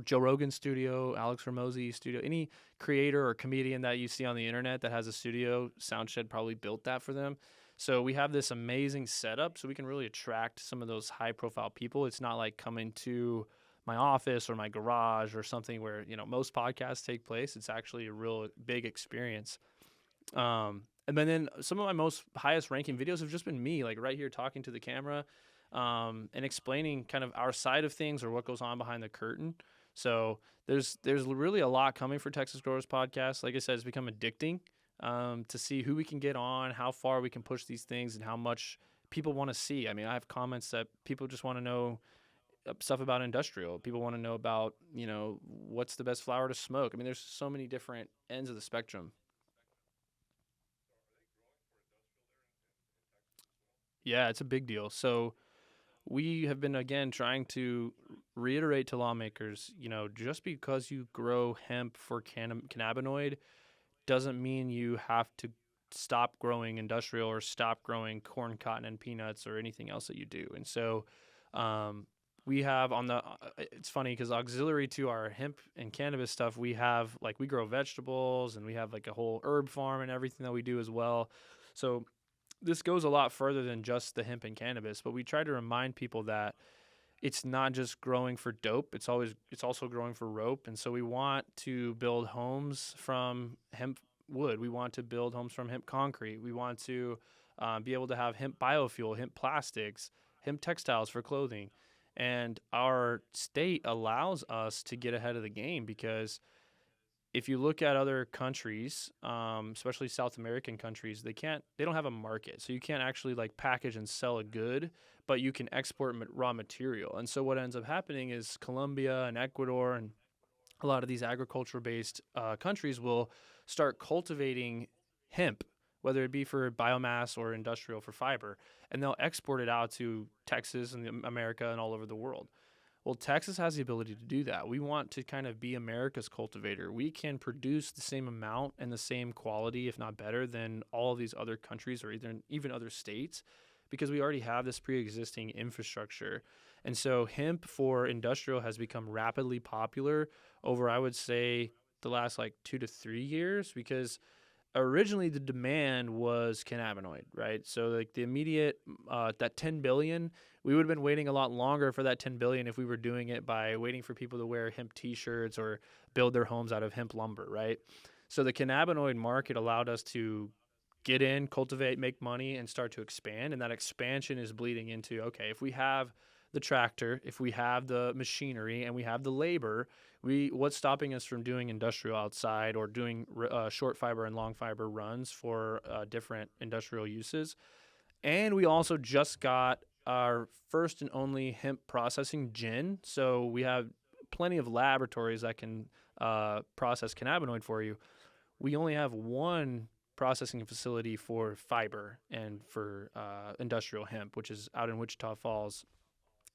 Joe Rogan's studio, Alex Ramosi studio. Any creator or comedian that you see on the internet that has a studio, Soundshed probably built that for them. So we have this amazing setup so we can really attract some of those high-profile people. It's not like coming to my office or my garage or something where, most podcasts take place. It's actually a real big experience. And then some of my most highest ranking videos have just been me, like right here talking to the camera and explaining kind of our side of things or what goes on behind the curtain. So there's really a lot coming for Texas Growers Podcast. Like I said, it's become addicting to see who we can get on, how far we can push these things, and how much people want to see. I mean, I have comments that people just want to know stuff about industrial. People want to know about, what's the best flower to smoke. I mean, there's so many different ends of the spectrum. Yeah, it's a big deal. So we have been again trying to reiterate to lawmakers, just because you grow hemp for cannabinoid doesn't mean you have to stop growing industrial or stop growing corn, cotton, and peanuts or anything else that you do. And so we have on the it's funny because auxiliary to our hemp and cannabis stuff, we have like we grow vegetables and we have like a whole herb farm and everything that we do as well. So this goes a lot further than just the hemp and cannabis, but we try to remind people that it's not just growing for dope. It's also growing for rope. And so we want to build homes from hemp wood. We want to build homes from hemp concrete. We want to be able to have hemp biofuel, hemp plastics, hemp textiles for clothing. And our state allows us to get ahead of the game because if you look at other countries, especially South American countries, they don't have a market. So you can't actually like package and sell a good, but you can export raw material. And so what ends up happening is Colombia and Ecuador and a lot of these agriculture-based countries will start cultivating hemp, whether it be for biomass or industrial for fiber, and they'll export it out to Texas and America and all over the world. Well, Texas has the ability to do that. We want to kind of be America's cultivator. We can produce the same amount and the same quality, if not better, than all of these other countries or even other states because we already have this pre-existing infrastructure. And so hemp for industrial has become rapidly popular over, I would say, the last like 2 to 3 years because originally the demand was cannabinoid, right? So like the immediate that 10 billion, we would have been waiting a lot longer for that 10 billion if we were doing it by waiting for people to wear hemp t-shirts or build their homes out of hemp lumber, right? So the cannabinoid market allowed us to get in, cultivate, make money, and start to expand. And that expansion is bleeding into, okay, if we have the tractor, if we have the machinery, and we have the labor, what's stopping us from doing industrial outside or doing short fiber and long fiber runs for different industrial uses? And we also just got our first and only hemp processing gin. So we have plenty of laboratories that can process cannabinoid for you. We only have one processing facility for fiber and for industrial hemp, which is out in Wichita Falls.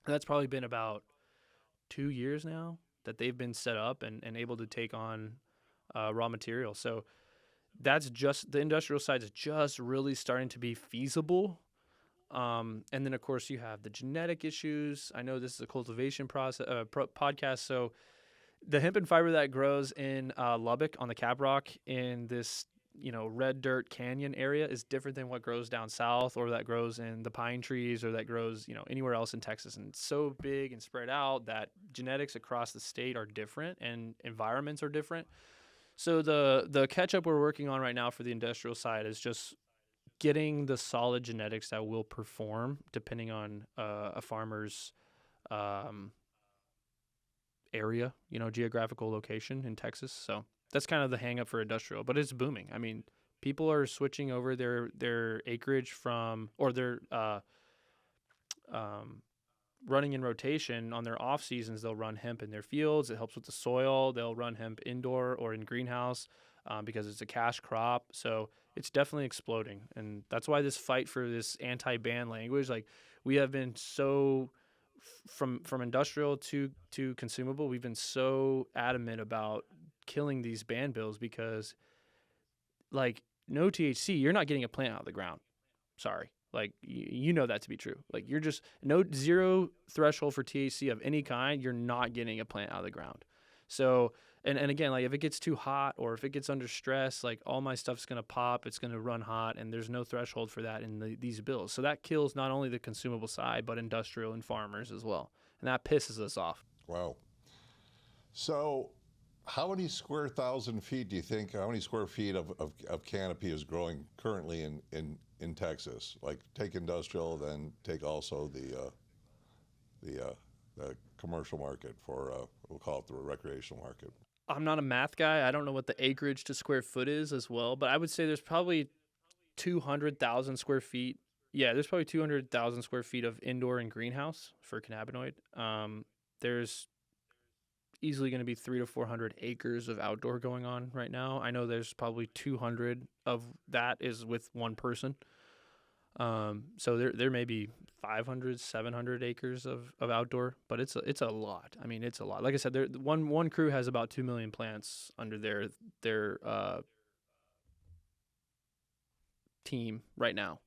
And that's probably been about 2 years now that they've been set up and able to take on raw material. So that's just the industrial side is just really starting to be feasible. And then, of course, you have the genetic issues. I know this is a cultivation podcast. So the hemp and fiber that grows in Lubbock on the Cap Rock in this red dirt canyon area is different than what grows down south or that grows in the pine trees or that grows, anywhere else in Texas. And it's so big and spread out that genetics across the state are different and environments are different. So the catch-up we're working on right now for the industrial side is just getting the solid genetics that will perform depending on a farmer's area, geographical location in Texas. So that's kind of the hang up for industrial, but it's booming. I mean, people are switching over their acreage from, or their running in rotation on their off seasons. They'll run hemp in their fields. It helps with the soil. They'll run hemp indoor or in greenhouse because it's a cash crop. So it's definitely exploding, and that's why this fight for this anti-ban language, like we have been so from industrial to consumable, we've been so adamant about killing these ban bills because like no THC, you're not getting a plant out of the ground. Sorry. Like you know that to be true. Like you're just no zero threshold for THC of any kind. You're not getting a plant out of the ground. So and again, like if it gets too hot or if it gets under stress, like all my stuff's gonna pop. It's gonna run hot, and there's no threshold for that in these bills. So that kills not only the consumable side but industrial and farmers as well, and that pisses us off. Wow. So, how many square thousand feet do you think? How many square feet of canopy is growing currently in Texas? Like take industrial, then take also the commercial market for we'll call it the recreational market. I'm not a math guy. I don't know what the acreage to square foot is as well, but I would say there's probably 200,000 square feet. Yeah, there's probably 200,000 square feet of indoor and greenhouse for cannabinoid. There's easily going to be 300 to 400 acres of outdoor going on right now. I know there's probably 200 of that is with one person. So there may be 500, 700 acres of outdoor, but it's a lot. I mean, it's a lot. Like I said, one crew has about 2 million plants under their team right now.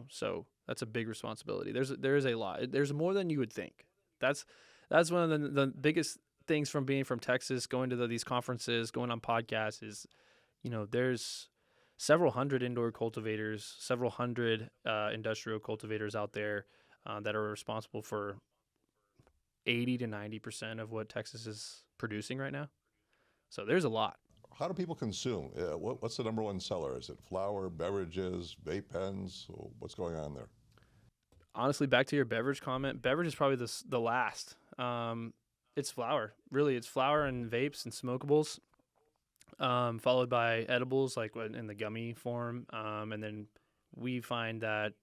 So that's a big responsibility. There is a lot. There's more than you would think. That's one of the biggest things from being from Texas, going to these conferences, going on podcasts is, there's several hundred indoor cultivators, several hundred industrial cultivators out there that are responsible for 80 to 90% of what Texas is producing right now. So there's a lot. How do people consume? What's the number one seller? Is it flower, beverages, vape pens? What's going on there? Honestly, back to your beverage comment, beverage is probably the last. It's flower. Really, it's flower and vapes and smokables, followed by edibles, like in the gummy form. And then we find that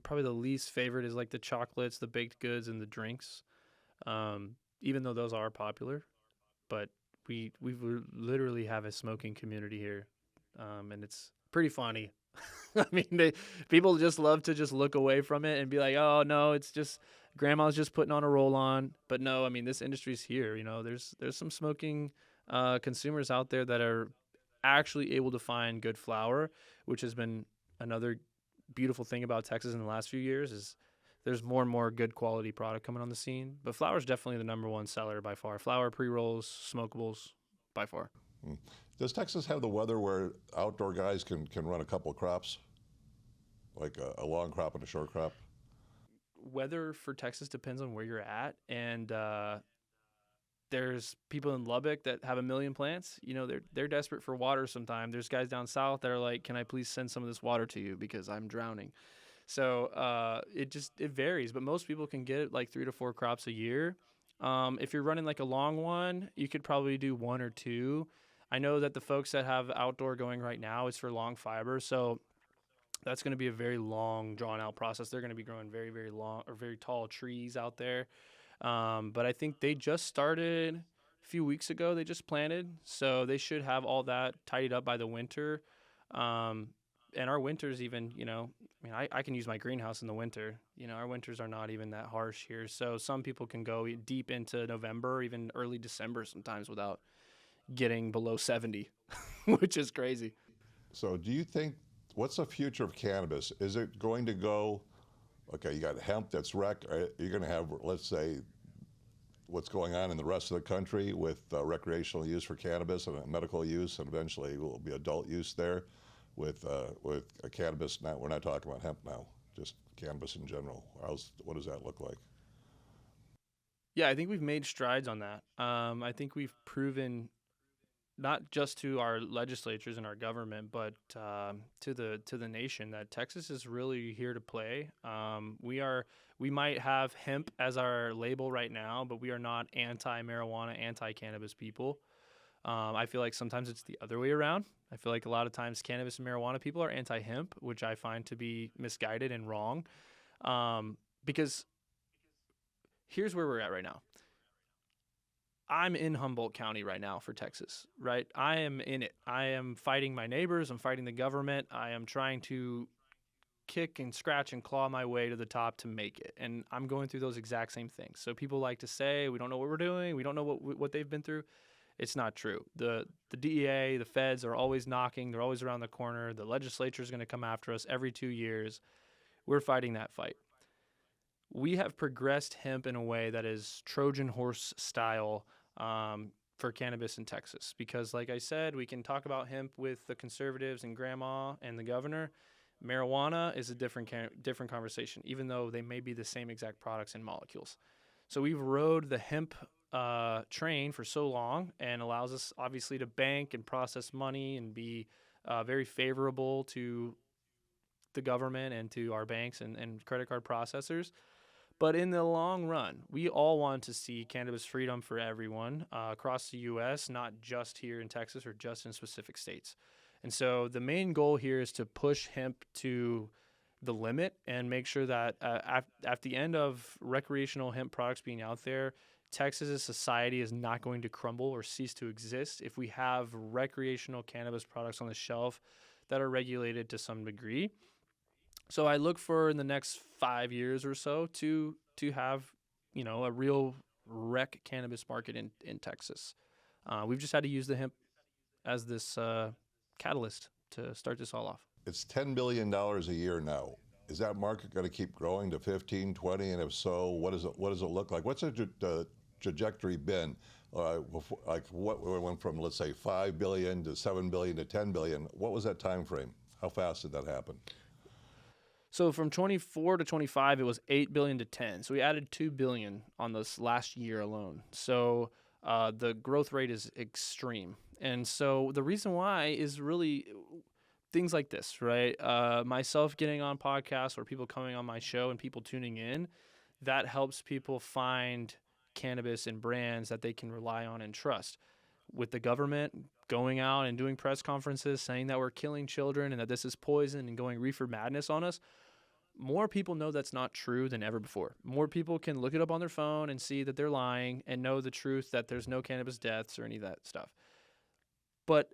probably the least favorite is like the chocolates, the baked goods, and the drinks, even though those are popular. But we literally have a smoking community here, and it's pretty funny. I mean, people just love to just look away from it and be like, "Oh no, it's just grandma's just putting on a roll on." But no, I mean, this industry's here. There's some smoking consumers out there that are actually able to find good flower, which has been another beautiful thing about Texas in the last few years. Is there's more and more good quality product coming on the scene. But flower is definitely the number one seller by far. Flower, pre-rolls, smokables, by far. Does Texas have the weather where outdoor guys can run a couple of crops, like a long crop and a short crop? Weather for Texas depends on where you're at, and there's people in Lubbock that have 1 million plants. They're desperate for water sometimes. There's guys down south that are like, "Can I please send some of this water to you because I'm drowning?" So it varies, but most people can get like 3 to 4 crops a year. If you're running like a long one, you could probably do 1 or 2. I know that the folks that have outdoor going right now is for long fiber, so that's going to be a very long, drawn-out process. They're going to be growing very, very long or very tall trees out there. But I think they just started a few weeks ago. They just planted, so they should have all that tidied up by the winter. And our winters even, I can use my greenhouse in the winter. Our winters are not even that harsh here. So some people can go deep into November, even early December sometimes without getting below 70, which is crazy. So do you think, what's the future of cannabis? Is it going to go, okay, you got hemp that's rec, you're going to have, let's say, what's going on in the rest of the country with recreational use for cannabis and medical use, and eventually will be adult use there with cannabis. Now, we're not talking about hemp now, just cannabis in general. What does that look like? Yeah, I think we've made strides on that. I think we've proven, not just to our legislatures and our government, but to the nation, that Texas is really here to play. We might have hemp as our label right now, but we are not anti-marijuana, anti-cannabis people. I feel like sometimes it's the other way around. I feel like a lot of times cannabis and marijuana people are anti-hemp, which I find to be misguided and wrong, because here's where we're at right now. I'm in Humboldt County right now for Texas, right? I am in it. I am fighting my neighbors. I'm fighting the government. I am trying to kick and scratch and claw my way to the top to make it. And I'm going through those exact same things. So people like to say, we don't know what we're doing. We don't know what they've been through. It's not true. The DEA, the feds are always knocking. They're always around the corner. The legislature is going to come after us every 2 years. We're fighting that fight. We have progressed hemp in a way that is Trojan horse style for cannabis in Texas. Because, like I said, we can talk about hemp with the conservatives and grandma and the governor. Marijuana is a different conversation, even though they may be the same exact products and molecules. So we've rode the hemp train for so long, and allows us obviously to bank and process money and be very favorable to the government and to our banks and credit card processors. But in the long run, we all want to see cannabis freedom for everyone across the U.S., not just here in Texas or just in specific states. And so the main goal here is to push hemp to the limit and make sure that at the end of recreational hemp products being out there, Texas as a society is not going to crumble or cease to exist if we have recreational cannabis products on the shelf that are regulated to some degree. So I look for in the next 5 years or so to have, a real rec cannabis market in Texas. We've just had to use the hemp as this catalyst to start this all off. It's $10 billion a year now. Is that market going to keep growing to 15, 20? And if so, what does it look like? What's the trajectory been? Like what went from, let's say, 5 billion to 7 billion to 10 billion? What was that time frame? How fast did that happen? So from 24 to 25, it was 8 billion to 10. So we added 2 billion on this last year alone. So the growth rate is extreme. And so the reason why is really things like this, right? Myself getting on podcasts or people coming on my show and people tuning in, that helps people find cannabis and brands that they can rely on and trust. With the government going out and doing press conferences saying that we're killing children and that this is poison and going reefer madness on us, more people know that's not true than ever before. More people can look it up on their phone and see that they're lying and know the truth that there's no cannabis deaths or any of that stuff. But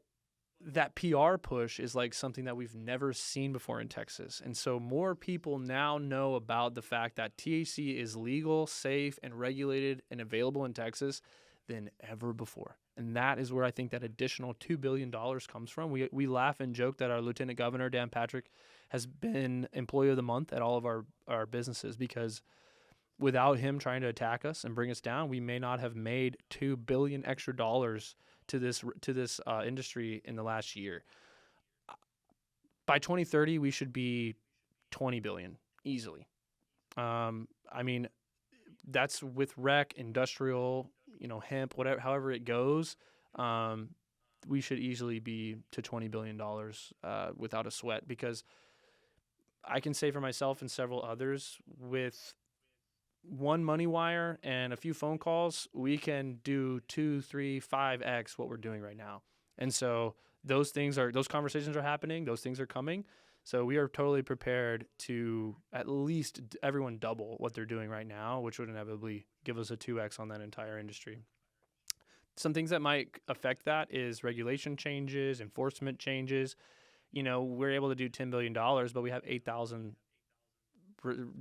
that PR push is like something that we've never seen before in Texas. And so more people now know about the fact that THC is legal, safe, and regulated and available in Texas than ever before. And that is where I think that additional $2 billion comes from. We laugh and joke that our Lieutenant Governor, Dan Patrick, has been Employee of the Month at all of our businesses, because without him trying to attack us and bring us down, we may not have made $2 billion extra dollars to this industry in the last year. By 2030, we should be 20 billion easily. I mean, that's with rec, industrial, hemp, whatever, however it goes. We should easily be to $20 billion without a sweat, because I can say for myself and several others, with one money wire and a few phone calls, we can do 2, 3, 5x what we're doing right now. And so those conversations are happening. Those things are coming. So we are totally prepared to at least everyone double what they're doing right now, which would inevitably give us a 2x on that entire industry. Some things that might affect that is regulation changes, enforcement changes. We're able to do $10 billion, but we have 8,000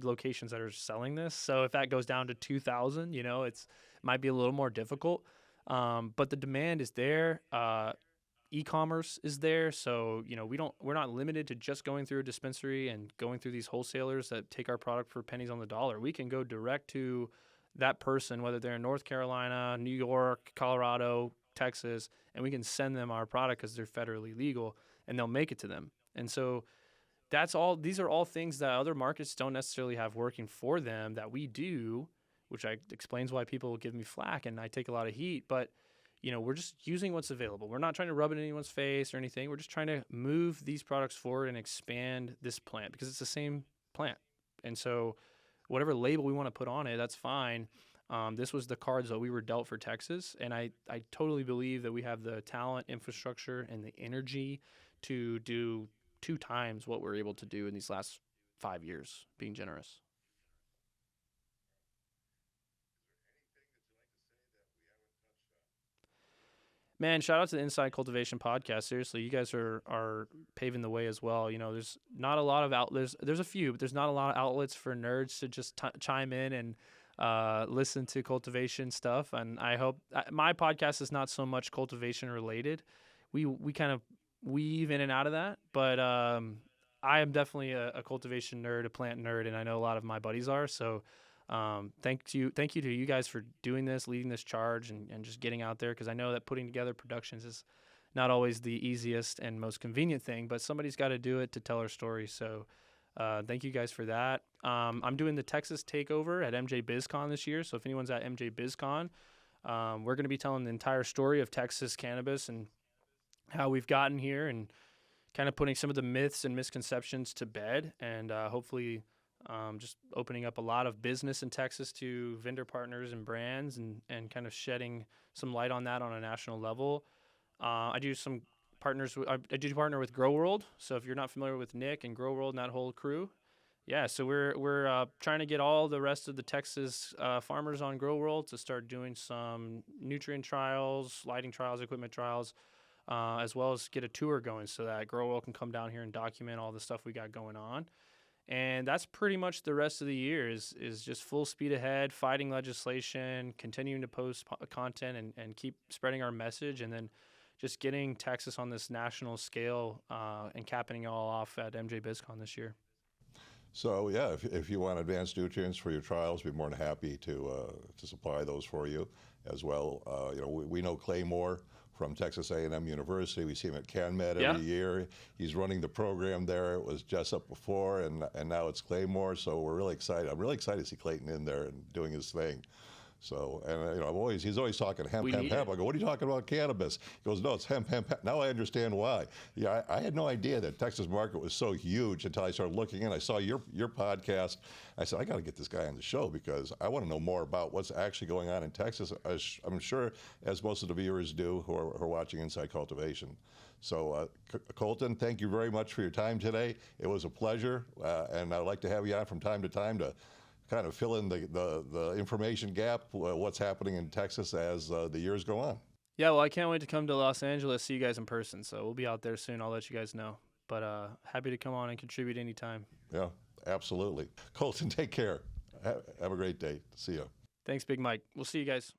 locations that are selling this. So if that goes down to 2,000, it might be a little more difficult. But the demand is there. E-commerce is there. So, we're not limited to just going through a dispensary and going through these wholesalers that take our product for pennies on the dollar. We can go direct to that person, whether they're in North Carolina, New York, Colorado, Texas, and we can send them our product because they're federally legal, and they'll make it to them. And so these are all things that other markets don't necessarily have working for them that we do, which explains why people give me flack and I take a lot of heat. But, we're just using what's available. We're not trying to rub it in anyone's face or anything. We're just trying to move these products forward and expand this plant, because it's the same plant. And so whatever label we want to put on it, that's fine. This was the cards that we were dealt for Texas. And I totally believe that we have the talent, infrastructure, and the energy to do 2 times what we're able to do in these last 5 years, being generous. Man, shout out to the Inside Cultivation podcast. Seriously, you guys are paving the way as well. You know, there's not a lot of outlets. There's a few, but there's not a lot of outlets for nerds to just chime in and listen to cultivation stuff. And I hope my podcast is not so much cultivation related. We kind of weave in and out of that, but I am definitely a cultivation nerd, a plant nerd, and I know a lot of my buddies are. So thank you to you guys for doing this, leading this charge, and just getting out there, because I know that putting together productions is not always the easiest and most convenient thing, but somebody's got to do it to tell our story. So thank you guys for that. I'm doing the Texas takeover at MJ BizCon this year, so if anyone's at MJ BizCon, we're going to be telling the entire story of Texas cannabis and how we've gotten here, and kind of putting some of the myths and misconceptions to bed, and hopefully just opening up a lot of business in Texas to vendor partners and brands, and kind of shedding some light on that on a national level. I do some partners. I do partner with Grow World. So if you're not familiar with Nick and Grow World and that whole crew, yeah. So we're trying to get all the rest of the Texas farmers on Grow World to start doing some nutrient trials, lighting trials, equipment trials, as well as get a tour going so that Grow World can come down here and document all the stuff we got going on. And that's pretty much the rest of the year is just full speed ahead, fighting legislation, continuing to post content, and keep spreading our message, and then just getting Texas on this national scale and capping it all off at MJ BizCon this year. So yeah, if you want advanced nutrients for your trials, we're more than happy to supply those for you as well. We know Claymore from Texas A&M University. We see him at CanMed every year. He's running the program there. It was Jessup before, and now it's Claymore. So we're really excited. I'm really excited to see Clayton in there and doing his thing. So, and he's always talking hemp. I go, what are you talking about, cannabis? He goes, no, it's hemp. Now I understand why. Yeah, I had no idea that Texas market was so huge until I started looking in. I saw your podcast. I said, I got to get this guy on the show because I want to know more about what's actually going on in Texas. I'm sure, as most of the viewers do who are watching Inside Cultivation. So, Colton, thank you very much for your time today. It was a pleasure, and I'd like to have you on from time to time to kind of fill in the information gap, what's happening in Texas as the years go on. Yeah, well, I can't wait to come to Los Angeles, see you guys in person. So we'll be out there soon. I'll let you guys know. But happy to come on and contribute anytime. Yeah, absolutely. Colton, take care. Have a great day. See you. Thanks, Big Mike. We'll see you guys.